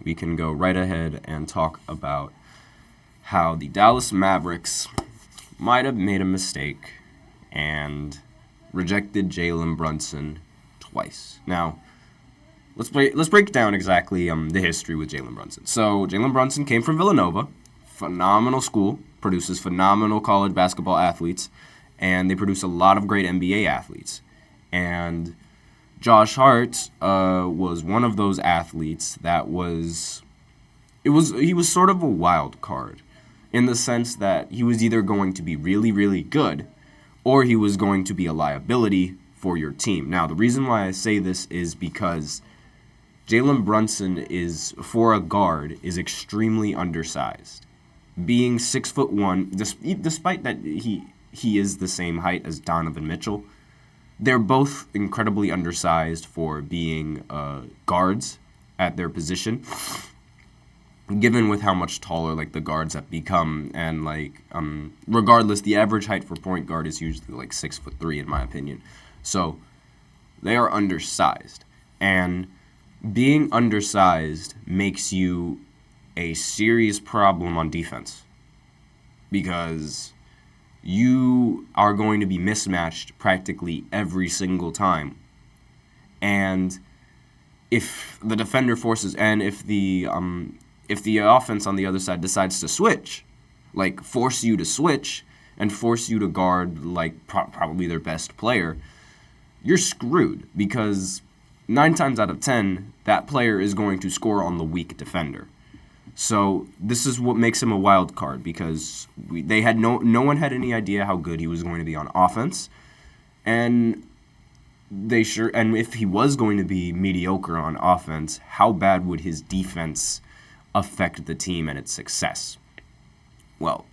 we can go right ahead and talk about how the Dallas Mavericks might have made a mistake and rejected Jalen Brunson twice. Now, let's break down exactly the history with Jalen Brunson. So, Jalen Brunson came from Villanova, phenomenal school, produces phenomenal college basketball athletes, and they produce a lot of great NBA athletes. And Josh Hart was one of those athletes that he was sort of a wild card in the sense that he was either going to be really, really good or he was going to be a liability for your team. Now, the reason why I say this is because Jalen Brunson is, for a guard, is extremely undersized. Being 6'1", despite that he is the same height as Donovan Mitchell, they're both incredibly undersized for being guards at their position, given with how much taller the guards have become. And regardless, the average height for point guard is usually 6'3" in my opinion. So they are undersized, and being undersized makes you a serious problem on defense because you are going to be mismatched practically every single time. And if the defender forces, and if the offense on the other side decides to switch, force you to switch and force you to guard probably their best player, you're screwed because 9 times out of 10, that player is going to score on the weak defender. So this is what makes him a wild card because they had no one had any idea how good he was going to be on offense, and if he was going to be mediocre on offense, how bad would his defense affect the team and its success? Well,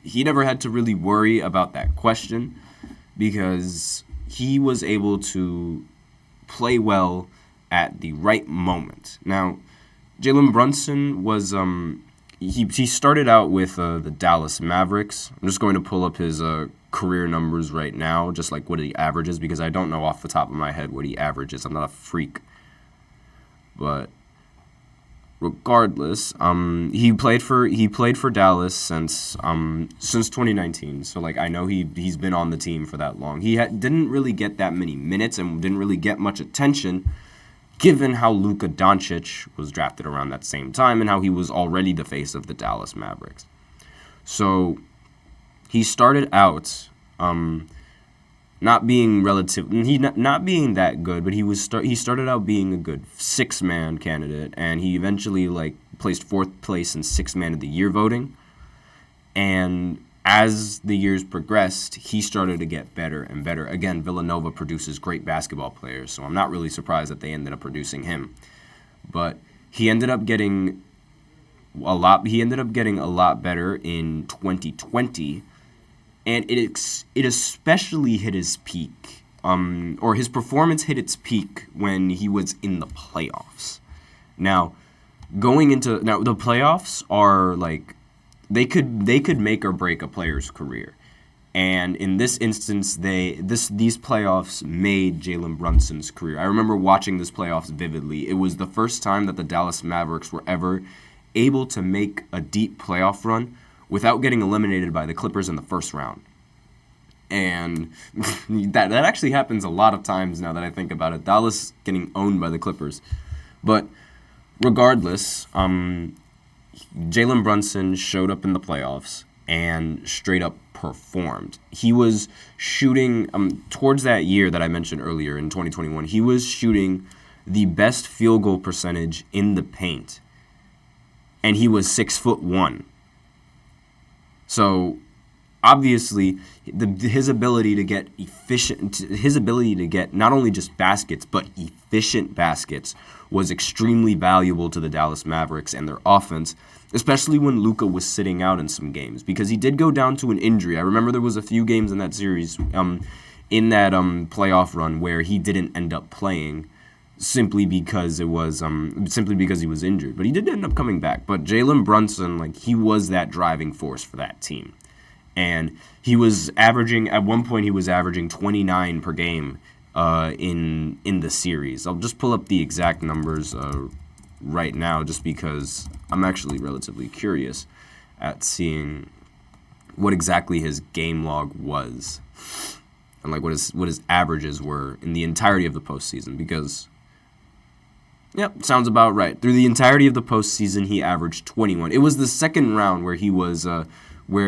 he never had to really worry about that question because he was able to play well at the right moment. Now, Jalen Brunson was he started out with the Dallas Mavericks. I'm just going to pull up his career numbers right now, just what he averages, because I don't know off the top of my head what he averages. I'm not a freak. But regardless, he played for Dallas since 2019. So I know he's been on the team for that long. He didn't really get that many minutes and didn't really get much attention, given how Luka Doncic was drafted around that same time and how he was already the face of the Dallas Mavericks. So he started out not being not being that good, but he started out being a good 6-man candidate, and he eventually placed 4th place in 6-man of the year voting. And as the years progressed, he started to get better and better. Again, Villanova produces great basketball players, so I'm not really surprised that they ended up producing him. But he ended up getting a lot better in 2020, and it especially hit his peak, or his performance hit its peak when he was in the playoffs. Now, the playoffs are They could make or break a player's career, and in this instance, these playoffs made Jalen Brunson's career. I remember watching this playoffs vividly. It was the first time that the Dallas Mavericks were ever able to make a deep playoff run without getting eliminated by the Clippers in the first round, and that actually happens a lot of times now that I think about it. Dallas getting owned by the Clippers, but regardless, Jalen Brunson showed up in the playoffs and straight up performed. He was shooting, towards that year that I mentioned earlier in 2021, he was shooting the best field goal percentage in the paint. And he was 6'1". So obviously his ability to get not only just baskets, but efficient baskets was extremely valuable to the Dallas Mavericks and their offense, especially when Luka was sitting out in some games, because he did go down to an injury. I remember there was a few games in that series, in that playoff run, where he didn't end up playing simply because he was injured. But he did end up coming back. But Jalen Brunson, he was that driving force for that team. And he was averaging, at one point, 29 per game in the series. I'll just pull up the exact numbers right now, just because I'm actually relatively curious at seeing what exactly his game log was, and like what his averages were in the entirety of the postseason. Because, yep, sounds about right. Through the entirety of the postseason, he averaged 21. It was the second round where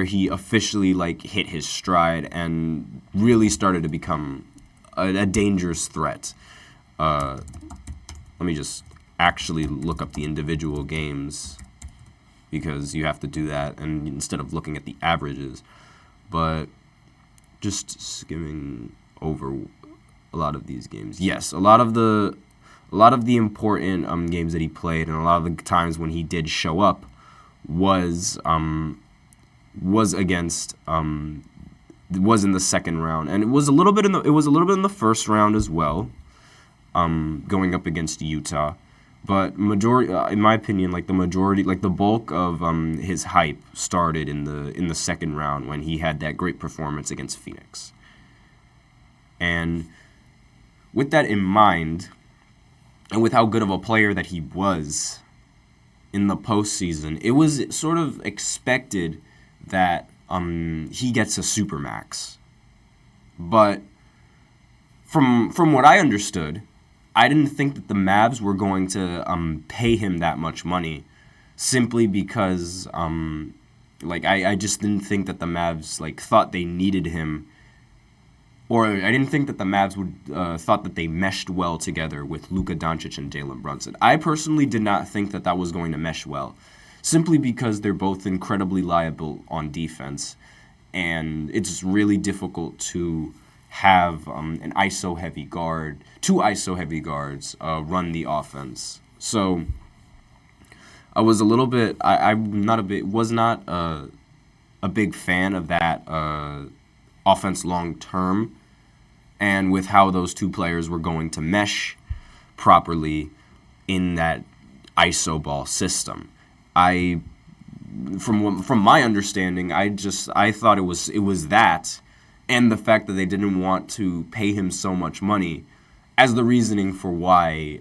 he officially like hit his stride and really started to become a dangerous threat. Let me just actually look up the individual games, because you have to do that, and instead of looking at the averages. But just skimming over a lot of these games. Yes, a lot of the important games that he played, and a lot of the times when he did show up was against was in the second round, and it was a little bit in the first round as well, going up against Utah. But majority, in my opinion, the bulk of his hype started in the second round when he had that great performance against Phoenix. And with that in mind, and with how good of a player that he was in the postseason, it was sort of expected that he gets a supermax. But from what I understood, I didn't think that the Mavs were going to pay him that much money, simply because I just didn't think that the Mavs thought they needed him, or I didn't think that the Mavs would thought that they meshed well together with Luka Doncic and Jalen Brunson. I personally did not think that that was going to mesh well, simply because they're both incredibly liable on defense, and it's really difficult to have two ISO-heavy guards run the offense. So I was a little bit, was not a big fan of that offense long term, and with how those two players were going to mesh properly in that ISO ball system. From my understanding, I thought it was that, and the fact that they didn't want to pay him so much money as the reasoning for why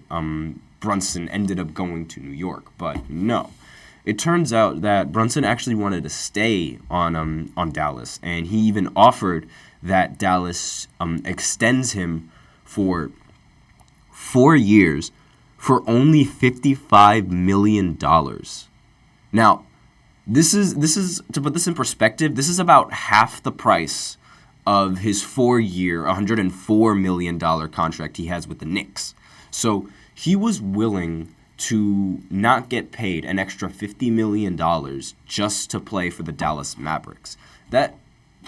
Brunson ended up going to New York. But no, it turns out that Brunson actually wanted to stay on Dallas, and he even offered that Dallas extends him for 4 years for only $55 million. Now, this is to put this in perspective, this is about half the price of his 4-year, $104 million contract he has with the Knicks. So he was willing to not get paid an extra $50 million just to play for the Dallas Mavericks. That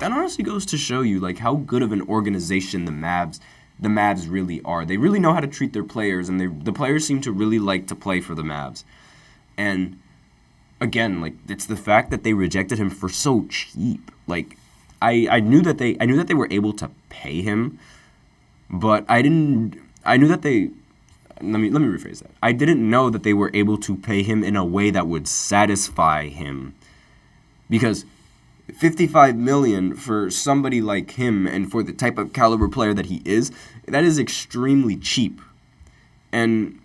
honestly goes to show you how good of an organization the Mavs really are. They really know how to treat their players, and the players seem to really like to play for the Mavs. And again, it's the fact that they rejected him for so cheap. I knew that they were able to pay him, but let me rephrase that. I didn't know that they were able to pay him in a way that would satisfy him, because $55 million for somebody like him and for the type of caliber player that he is, that is extremely cheap. And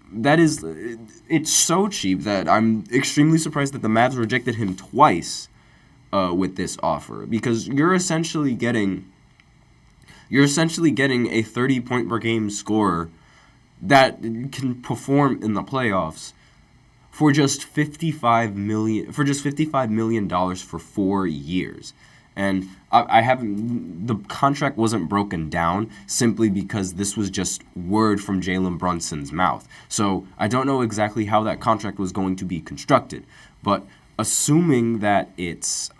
it's so cheap that I'm extremely surprised that the Mavs rejected him twice with this offer, because you're essentially getting a 30-point per game scorer that can perform in the playoffs for just $55 million for 4 years. And the contract wasn't broken down simply because this was just word from Jalen Brunson's mouth. So I don't know exactly how that contract was going to be constructed, but assuming that it's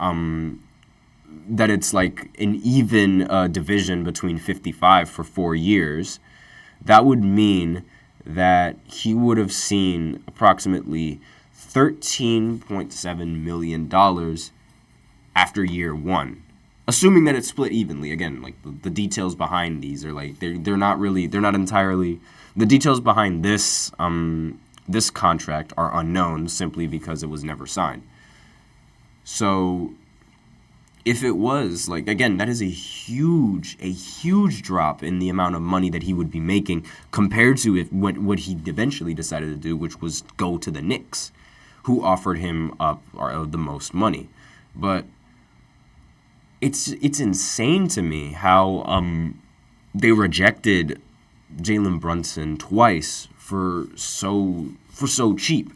like an even division between 55 for 4 years, that would mean that he would have seen approximately $13.7 million after year one, assuming that it's split evenly. Again, the details behind these are they're not entirely, the details behind this this contract are unknown simply because it was never signed. So if it was, like, again, that is a huge drop in the amount of money that he would be making compared to what he eventually decided to do, which was go to the Knicks, who offered him up the most money. But it's insane to me how they rejected Jalen Brunson twice for so cheap.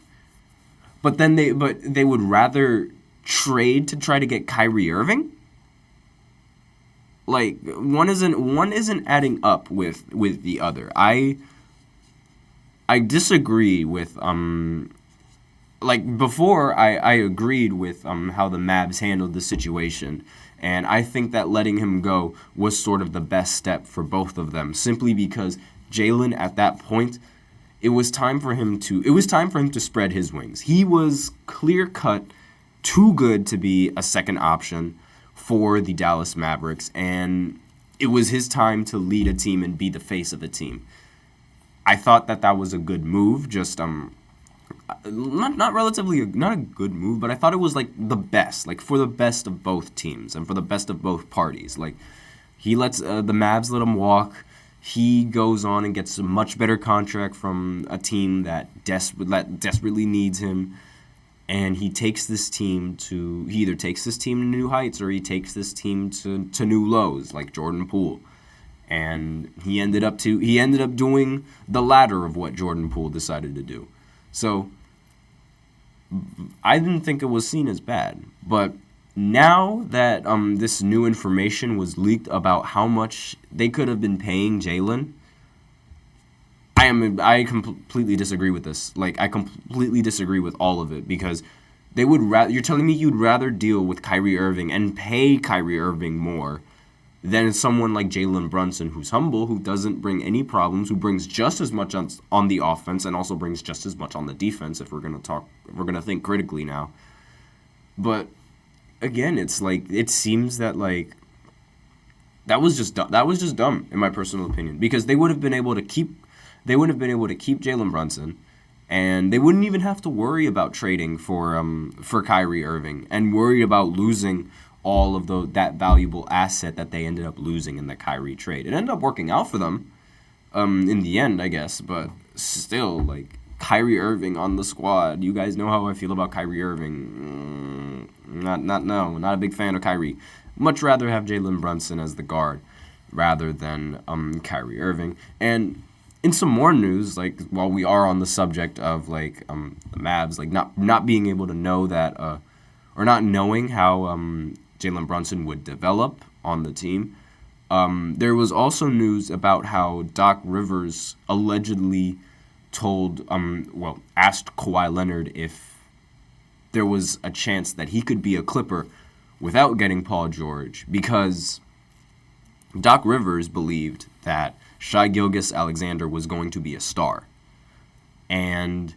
But then they would rather trade to try to get Kyrie Irving? Like, one isn't adding up with the other. I disagree with like before I agreed with how the Mavs handled the situation, and I think that letting him go was sort of the best step for both of them, simply because Jalen at that point, it was time for him to spread his wings. He was clear-cut too good to be a second option for the Dallas Mavericks, and it was his time to lead a team and be the face of a team. I thought that was a good move, just not a good move, but I thought it was like the best, like for the best of both teams and for the best of both parties. Like, he lets the Mavs let him walk. He goes on and gets a much better contract from a team that desperately needs him. And he takes this team he either takes this team to new heights or he takes this team to new lows, like Jordan Poole. And he ended up doing the latter of what Jordan Poole decided to do. So I didn't think it was seen as bad. But now that this new information was leaked about how much they could have been paying Jalen, I completely disagree with this. Like, I completely disagree with all of it, because they would you're telling me you'd rather deal with Kyrie Irving and pay Kyrie Irving more than someone like Jalen Brunson, who's humble, who doesn't bring any problems, who brings just as much on the offense and also brings just as much on the defense, if we're going to think critically now. But again, it's like, it seems that like that was just dumb in my personal opinion, because they would have been able to keep Jalen Brunson, and they wouldn't even have to worry about trading for Kyrie Irving and worry about losing all of that valuable asset that they ended up losing in the Kyrie trade. It ended up working out for them in the end, I guess, but still, like, Kyrie Irving on the squad. You guys know how I feel about Kyrie Irving. Not a big fan of Kyrie. Much rather have Jalen Brunson as the guard rather than Kyrie Irving. And in some more news, like, while we are on the subject of, like, the Mavs, like, not being able to know that, or not knowing how Jalen Brunson would develop on the team, there was also news about how Doc Rivers allegedly asked Kawhi Leonard if there was a chance that he could be a Clipper without getting Paul George, because Doc Rivers believed that Shai Gilgeous-Alexander was going to be a star, and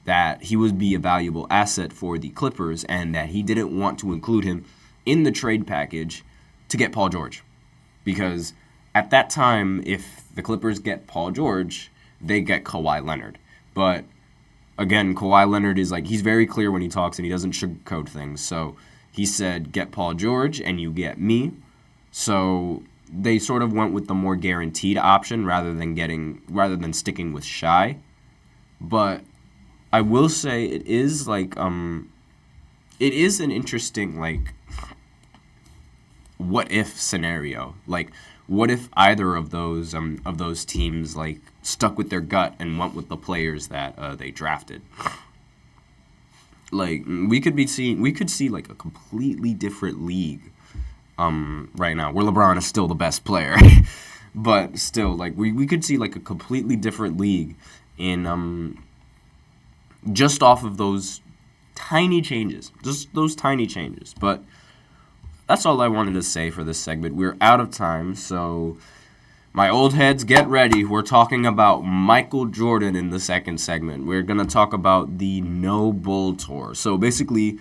that he would be a valuable asset for the Clippers, and that he didn't want to include him in the trade package to get Paul George. Because at that time, if the Clippers get Paul George, they get Kawhi Leonard. But again, Kawhi Leonard is like, he's very clear when he talks and he doesn't sugarcoat things. So he said, get Paul George and you get me. So they sort of went with the more guaranteed option rather than sticking with Shai. But I will say it is like it is an interesting, like, what if scenario. Like, what if either of those teams, like, stuck with their gut and went with the players that they drafted? Like, we could see like a completely different league right now, where LeBron is still the best player. But still, like, we could see like a completely different league in just off of those tiny changes. Just those tiny changes. But that's all I wanted to say for this segment. We're out of time, so my old heads, get ready. We're talking about Michael Jordan in the second segment. We're going to talk about the No Bull Tour. So basically,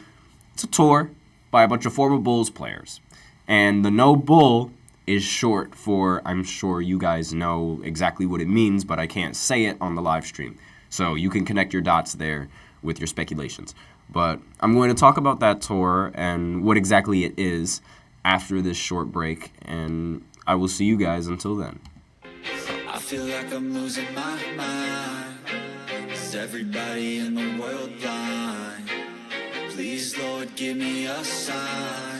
it's a tour by a bunch of former Bulls players. And the No Bull is short for, I'm sure you guys know exactly what it means, but I can't say it on the live stream. So you can connect your dots there with your speculations. But I'm going to talk about that tour and what exactly it is after this short break, and I will see you guys until then. I feel like I'm losing my mind. Is everybody in the world blind? Please, Lord, give me a sign.